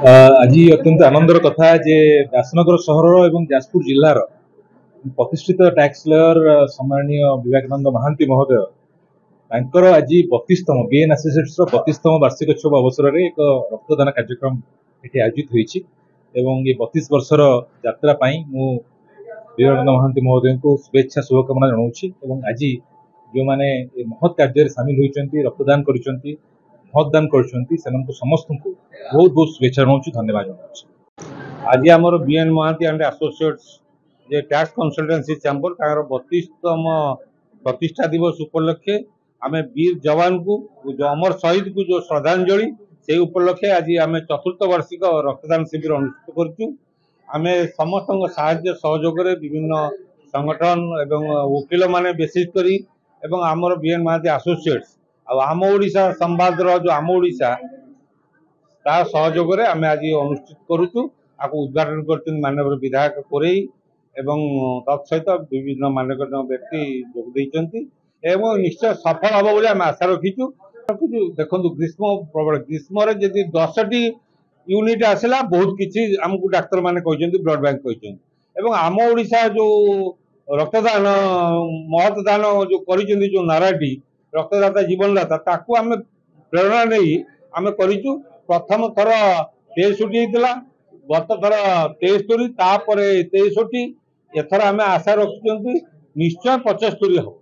आज अत्यंत आनंदर कथा जे व्यासनगर सहर और जाजपुर जिलार प्रतिष्ठित टैक्स लयर सम्माननीय विवेकानंद महांती महोदय तांकर आज 32तम बीएन एसोसिएट्स 32तम वार्षिकोत्सव अवसर में एक रक्तदान कार्यक्रम ये आयोजित होती ये 32 वर्षर यात्रा मु विवेकानंद महांती महोदय को शुभेच्छा शुभकामना जनाऊँ। आज जो मैंने महत् कार्य सामिल होती रक्तदान कर मतदान कर समस्त को बहुत बहुत शुभेच्छा जनाऊँ, धन्यवाद जनाऊँ। आज आमर बीएन महांती एंड एसोसिएट्स जे टैक्स कंसल्टेंसी चैम्बर तार 32तम प्रतिष्ठा दिवस उपलक्षे आम वीर जवान को जो अमर शहीद को जो श्रद्धांजलि से उपलक्षे आज आम चतुर्थ वार्षिक रक्तदान शिविर अनुष्ठित करूँ। आम समस्त साहाय्य सहयोग विभिन्न संगठन एवं वकिल माने विशेष करी एवं आमर बीएन महांती एसोसिएट्स आम ओडिशा संवाद जो आम ओडिशा ता सहयोग आम आज अनुष्ठित करुचु। आपको उद्घाटन कर माननीय विधायक कोरेई एवं तत्सहित विभिन्न मान्यगण्य व्यक्ति जोग एवं निश्चय सफल हम बोली आम आशा रखीचु। देखो ग्रीष्म प्रबल ग्रीष्म जदि 10टी यूनिट आसला बहुत किसी आमको डाक्तर माने ब्लड बैंक एवं आम ओडिशा जो रक्तदान महतदान जो कर जो नाराटी रक्तदाता जीवनदाता ताकू आम प्रेरणा नहीं आम करूँ। प्रथम थर 63 होता गत थर 73 तापर 63 एथर आम आशा रखुं निश्चय 75 हम।